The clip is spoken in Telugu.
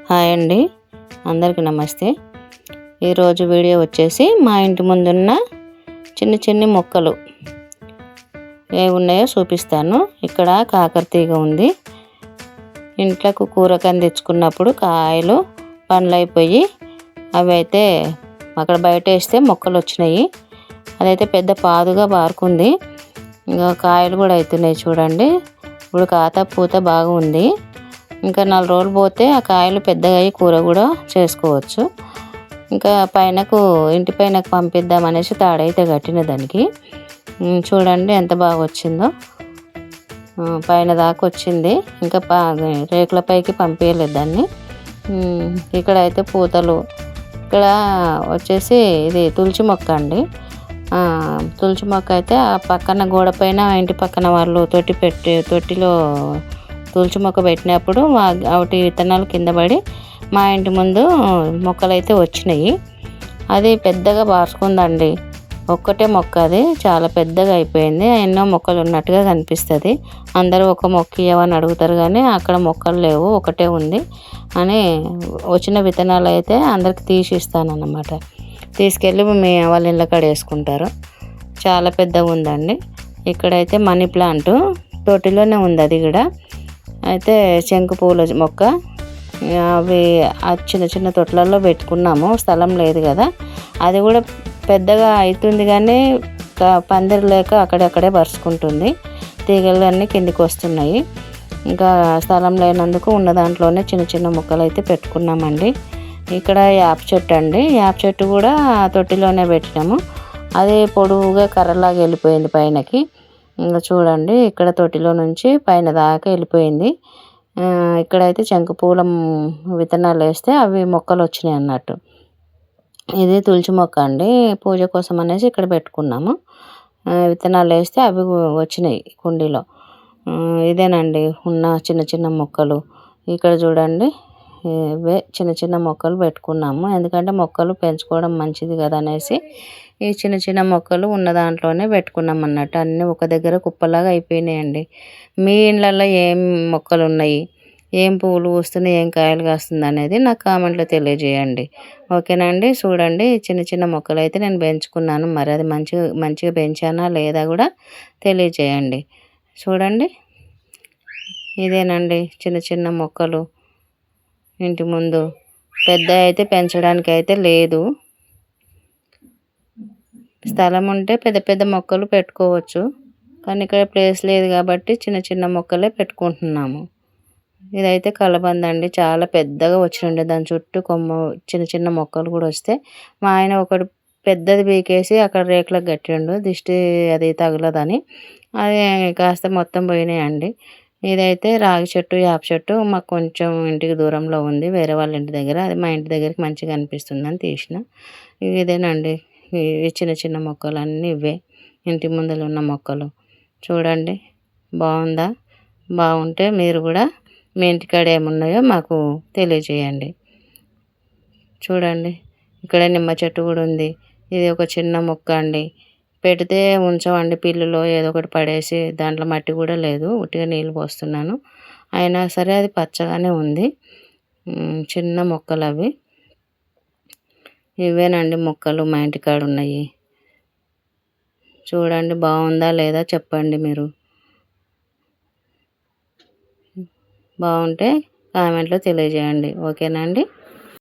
హాయ్ అండి, అందరికీ నమస్తే. ఈరోజు వీడియో వచ్చేసి మా ఇంటి ముందున్న చిన్న చిన్న మొక్కలు ఏవి ఉన్నాయో చూపిస్తాను. ఇక్కడ కాకరతీగ ఉంది. ఇంట్లోకి కూరకని తెచ్చుకున్నప్పుడు కాయలు పండ్లు అయిపోయి అవి అయితే అక్కడ బయట వేస్తే మొక్కలు వచ్చినాయి. అదైతే పెద్ద పాదుగా బారుకుంది. ఇంకా కాయలు కూడా అవుతున్నాయి చూడండి. ఇప్పుడు కాత పూత బాగా ఉంది. ఇంకా 4 రోజులు పోతే ఆ కాయలు పెద్దగా అయ్యి కూర కూడా చేసుకోవచ్చు. ఇంకా ఇంటి పైనకు పంపిద్దామనేసి తాడైతే కట్టిన దానికి. చూడండి ఎంత బాగా వచ్చిందో. పైన దాకా వచ్చింది. ఇంకా రేకుల పైకి పంపించలేదు దాన్ని. ఇక్కడైతే పూతలు. ఇక్కడ వచ్చేసి ఇది తులసి మొక్క అండి. తులసి మొక్క అయితే ఆ పక్కన గోడ పైన ఇంటి పక్కన వాళ్ళు తొట్టిలో తులసి మొక్క పెట్టినప్పుడు వాటి విత్తనాలు కింద పడి మా ఇంటి ముందు మొక్కలు అయితే వచ్చినాయి. అది పెద్దగా బార్చుకుందండి. ఒక్కటే మొక్క, అది చాలా పెద్దగా అయిపోయింది. ఎన్నో మొక్కలు ఉన్నట్టుగా కనిపిస్తుంది. అందరూ ఒక మొక్క ఇవ్వని అడుగుతారు, కానీ అక్కడ మొక్కలు లేవు, ఒకటే ఉంది అని వచ్చిన విత్తనాలు అయితే అందరికి తీసి ఇస్తానన్నమాట. తీసుకెళ్ళి వాళ్ళ ఇళ్ళ కాడ వేసుకుంటారు. చాలా పెద్దగా ఉందండి. ఇక్కడైతే మనీ ప్లాంట్ తోటిలోనే ఉంది. అది కూడా అయితే శంకు పూల మొక్క. అవి చిన్న చిన్న తొట్లలో పెట్టుకున్నాము, స్థలం లేదు కదా. అది కూడా పెద్దగా అవుతుంది, కానీ పందిరి లేక అక్కడక్కడే పరుచుకుంటుంది. తీగలు అన్నీ కిందికి వస్తున్నాయి. ఇంకా స్థలం లేనందుకు ఉన్న దాంట్లోనే చిన్న చిన్న మొక్కలు అయితే పెట్టుకున్నామండి. ఇక్కడ యాప చెట్టు అండి. యాప చెట్టు కూడా తొట్టిలోనే పెట్టినాము. అది పొడవుగా కర్రలాగా వెళ్ళిపోయింది పైనకి. ఇంకా చూడండి, ఇక్కడ తొట్టిలో నుంచి పైన దాకా వెళ్ళిపోయింది. ఇక్కడైతే శంకు పూల విత్తనాలు వేస్తే అవి మొక్కలు వచ్చినాయి అన్నట్టు. ఇది తులసి మొక్క అండి. పూజ కోసం అనేసి ఇక్కడ పెట్టుకున్నాము. విత్తనాలు వేస్తే అవి వచ్చినాయి కుండీలో. ఇదేనండి ఉన్న చిన్న చిన్న మొక్కలు. ఇక్కడ చూడండి, ఇవే చిన్న చిన్న మొక్కలు పెట్టుకున్నాము. ఎందుకంటే మొక్కలు పెంచుకోవడం మంచిది కదా అనేసి ఈ చిన్న చిన్న మొక్కలు ఉన్న దాంట్లోనే పెట్టుకున్నాం అన్నట్టు. అన్నీ ఒక దగ్గర కుప్పలాగా అయిపోయినాయండి. మీ ఇళ్ళల్లో ఏం మొక్కలు ఉన్నాయి, ఏం పువ్వులు పూస్తున్నాయి, ఏం కాయలు కాస్తుంది అనేది నాకు కామెంట్లో తెలియజేయండి. ఓకేనండి. చూడండి, చిన్న చిన్న మొక్కలు అయితే నేను పెంచుకున్నాను. మరి అది మంచిగా పెంచానా లేదా కూడా తెలియజేయండి. చూడండి, ఇదేనండి చిన్న చిన్న మొక్కలు ఇంటి ముందు. పెద్ద అయితే పెంచడానికి అయితే లేదు. స్థలం ఉంటే పెద్ద పెద్ద మొక్కలు పెట్టుకోవచ్చు, కానీ ఇక్కడ ప్లేస్ లేదు కాబట్టి చిన్న చిన్న మొక్కలే పెట్టుకుంటున్నాము. ఇదైతే కలబంద అండి. చాలా పెద్దగా వచ్చిండే, దాని చుట్టూ చిన్న చిన్న మొక్కలు కూడా వస్తే మా ఆయన ఒకటి పెద్దది బీకేసి అక్కడ రేకులకు కట్టిండు, దిష్టి అది తగలదని. అది కాస్త మొత్తం పోయినాయండి. ఇదైతే రాగి చెట్టు, యాప చెట్టు మాకు కొంచెం ఇంటికి దూరంలో ఉంది, వేరే వాళ్ళ ఇంటి దగ్గర. అది మా ఇంటి దగ్గరికి మంచిగా అనిపిస్తుందని తీసిన. ఇదేనండి, ఇవి చిన్న చిన్న మొక్కలు అన్నీ ఇవే ఇంటి ముందర ఉన్న మొక్కలు. చూడండి, బాగుందా? బాగుంటే మీరు కూడా మీ ఇంటికాడ ఏమున్నాయో మాకు తెలియజేయండి. చూడండి, ఇక్కడ నిమ్మ చెట్టు కూడా ఉంది. ఇది ఒక చిన్న మొక్క అండి. పెడితే ఉంచవండి, పిల్లులో ఏదో ఒకటి పడేసి. దాంట్లో మట్టి కూడా లేదు, ఉట్టిగా నీళ్ళు పోస్తున్నాను. అయినా సరే అది పచ్చగానే ఉంది. చిన్న మొక్కలు అవి. ఇవేనండి మొక్కలు మా ఇంటికాడ ఉన్నాయి. చూడండి, బాగుందా లేదా చెప్పండి మీరు. బాగుంటే కామెంట్లో తెలియజేయండి. ఓకేనా అండి.